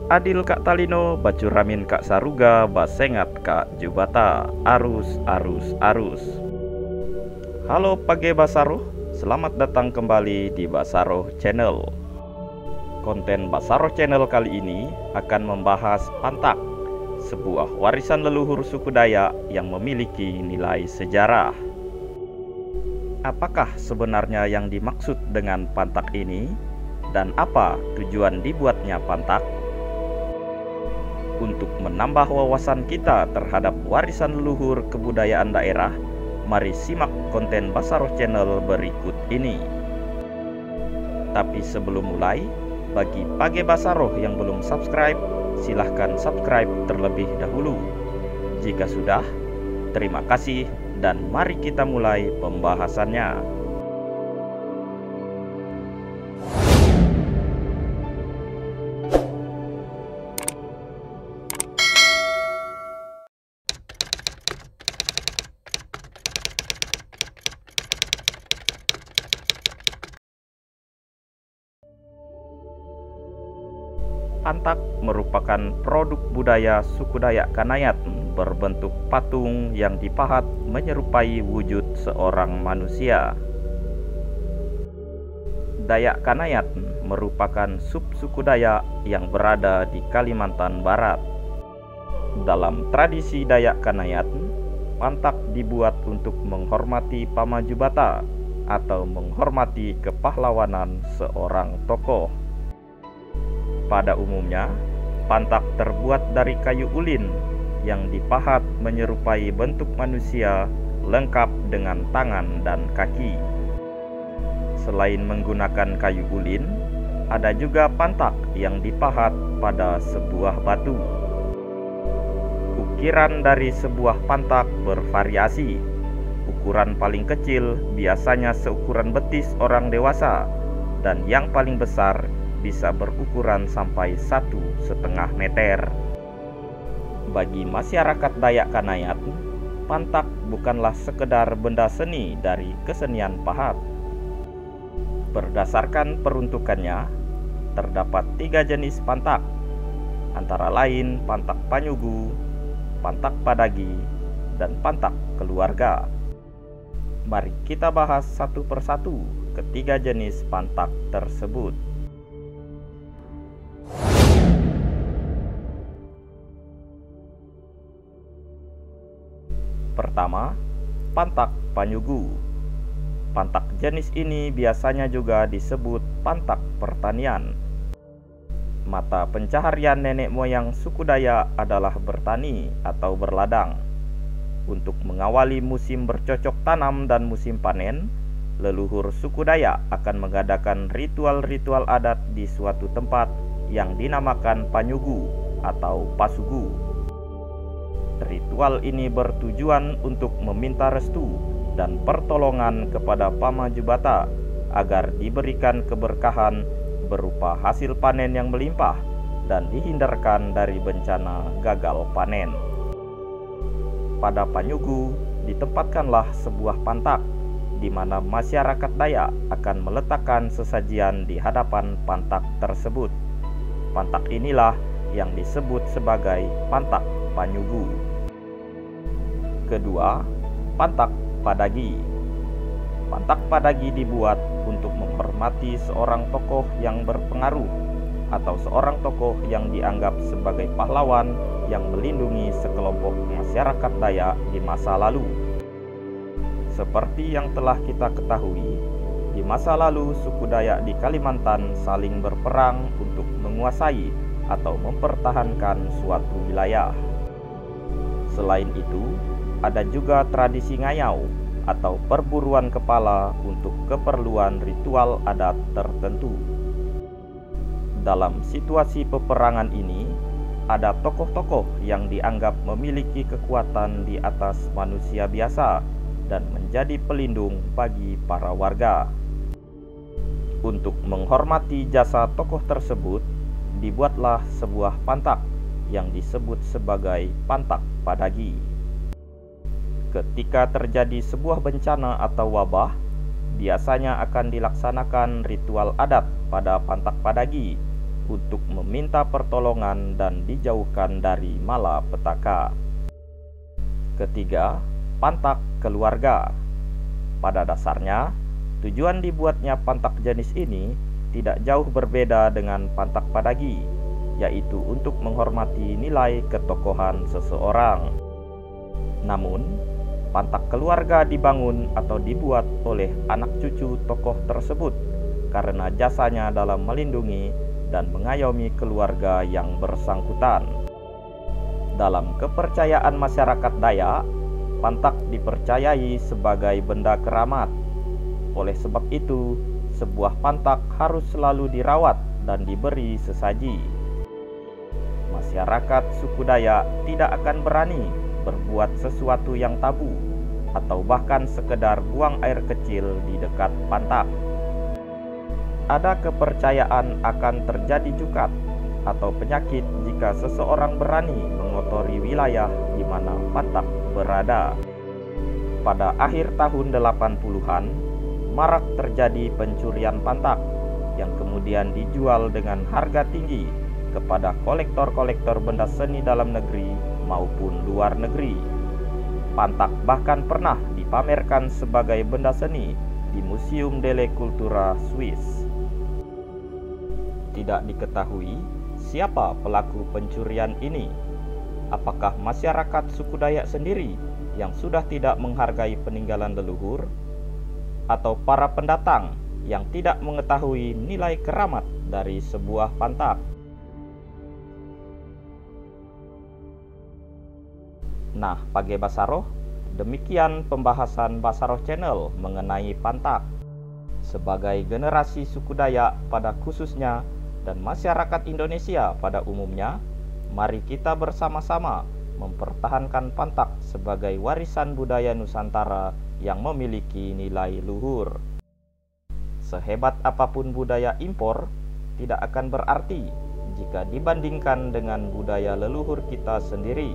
Adil Kak Talino, Bacuramin Kak Saruga, Basengat Kak Jubata, arus, arus, arus. Halo Page Basaroh, selamat datang kembali di Basaroh Channel. Konten Basaroh Channel kali ini akan membahas Pantak, sebuah warisan leluhur suku Dayak yang memiliki nilai sejarah. Apakah sebenarnya yang dimaksud dengan Pantak ini? Dan apa tujuan dibuatnya Pantak? Untuk menambah wawasan kita terhadap warisan leluhur kebudayaan daerah, mari simak konten Basaroh Channel berikut ini. Tapi sebelum mulai, bagi Page Basaroh yang belum subscribe, silahkan subscribe terlebih dahulu. Jika sudah, terima kasih dan mari kita mulai pembahasannya. Pantak merupakan produk budaya suku Dayak Kanayat berbentuk patung yang dipahat menyerupai wujud seorang manusia. Dayak Kanayat merupakan subsuku Dayak yang berada di Kalimantan Barat. Dalam tradisi Dayak Kanayat, Pantak dibuat untuk menghormati pamajubata atau menghormati kepahlawanan seorang tokoh. Pada umumnya, Pantak terbuat dari kayu ulin yang dipahat menyerupai bentuk manusia lengkap dengan tangan dan kaki. Selain menggunakan kayu ulin, ada juga Pantak yang dipahat pada sebuah batu. Ukiran dari sebuah Pantak bervariasi. Ukuran paling kecil biasanya seukuran betis orang dewasa, dan yang paling besar bisa berukuran sampai 1,5 meter. Bagi masyarakat Dayak Kanayat, Pantak bukanlah sekedar benda seni dari kesenian pahat. Berdasarkan peruntukannya, terdapat 3 jenis Pantak, antara lain Pantak Panyugu, Pantak Padagi, dan Pantak Keluarga. Mari kita bahas satu persatu ketiga jenis Pantak tersebut. Pertama, Pantak Panyugu. Pantak jenis ini biasanya juga disebut Pantak pertanian. Mata pencaharian nenek moyang suku Dayak adalah bertani atau berladang. Untuk mengawali musim bercocok tanam dan musim panen, leluhur suku Dayak akan mengadakan ritual-ritual adat di suatu tempat yang dinamakan Panyugu atau Pasugu. Ritual ini bertujuan untuk meminta restu dan pertolongan kepada pamajubata agar diberikan keberkahan berupa hasil panen yang melimpah dan dihindarkan dari bencana gagal panen. Pada Panyugu ditempatkanlah sebuah Pantak di mana masyarakat Dayak akan meletakkan sesajian di hadapan Pantak tersebut. Pantak inilah yang disebut sebagai Pantak Panyugu. Kedua, Pantak Padagi. Pantak Padagi dibuat untuk menghormati seorang tokoh yang berpengaruh atau seorang tokoh yang dianggap sebagai pahlawan yang melindungi sekelompok masyarakat Dayak di masa lalu. Seperti yang telah kita ketahui, di masa lalu suku Dayak di Kalimantan saling berperang untuk menguasai atau mempertahankan suatu wilayah. Selain itu, ada juga tradisi ngayau atau perburuan kepala untuk keperluan ritual adat tertentu. Dalam situasi peperangan ini, ada tokoh-tokoh yang dianggap memiliki kekuatan di atas manusia biasa dan menjadi pelindung bagi para warga. Untuk menghormati jasa tokoh tersebut, dibuatlah sebuah Pantak yang disebut sebagai Pantak Padagi. Ketika terjadi sebuah bencana atau wabah, biasanya akan dilaksanakan ritual adat pada Pantak Padagi untuk meminta pertolongan dan dijauhkan dari malapetaka. Ketiga, pantak keluarga. Pada dasarnya, tujuan dibuatnya pantak jenis ini tidak jauh berbeda dengan pantak padagi, yaitu untuk menghormati nilai ketokohan seseorang. Namun, pantak keluarga dibangun atau dibuat oleh anak cucu tokoh tersebut karena jasanya dalam melindungi dan mengayomi keluarga yang bersangkutan. Dalam kepercayaan masyarakat Dayak, pantak dipercayai sebagai benda keramat. Oleh sebab itu, sebuah pantak harus selalu dirawat dan diberi sesaji. Masyarakat suku Dayak tidak akan berani berbuat sesuatu yang tabu atau bahkan sekedar buang air kecil di dekat pantak. Ada kepercayaan akan terjadi jukat atau penyakit jika seseorang berani mengotori wilayah di mana pantak berada. Pada akhir tahun 80-an, marak terjadi pencurian pantak yang kemudian dijual dengan harga tinggi kepada kolektor-kolektor benda seni dalam negeri maupun luar negeri. Pantak bahkan pernah dipamerkan sebagai benda seni di Museum delle Cultura Swiss. Tidak diketahui siapa pelaku pencurian ini. Apakah masyarakat suku Dayak sendiri yang sudah tidak menghargai peninggalan leluhur, atau para pendatang yang tidak mengetahui nilai keramat dari sebuah pantak? Nah, Page Basaroh, demikian pembahasan Basaroh Channel mengenai pantak. Sebagai generasi suku Dayak pada khususnya dan masyarakat Indonesia pada umumnya, mari kita bersama-sama mempertahankan pantak sebagai warisan budaya Nusantara yang memiliki nilai luhur. Sehebat apapun budaya impor, tidak akan berarti jika dibandingkan dengan budaya leluhur kita sendiri,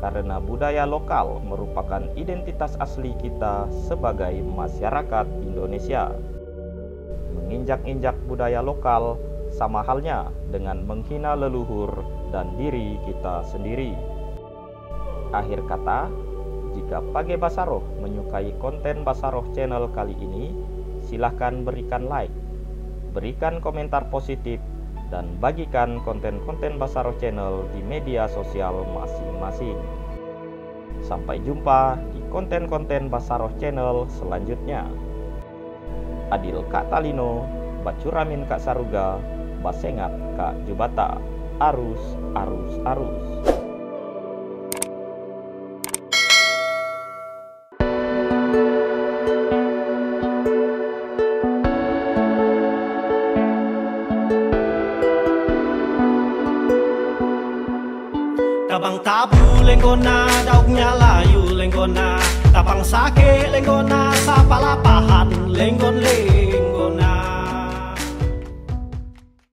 karena budaya lokal merupakan identitas asli kita sebagai masyarakat Indonesia. Menginjak-injak budaya lokal sama halnya dengan menghina leluhur dan diri kita sendiri. Akhir kata, jika Page Basaroh menyukai konten Basaroh Channel kali ini, silahkan berikan like, berikan komentar positif, dan bagikan konten-konten Basaroh Channel di media sosial masing-masing. Sampai jumpa di konten-konten Basaroh Channel selanjutnya. Adil Kak Talino, Bacuramin Kak Saruga, Basengat Kak Jubata, arus, arus, arus. Tabang tabu lenggona, daugnya layu lenggona, tabang sake lenggona, sapalapahan lenggon le.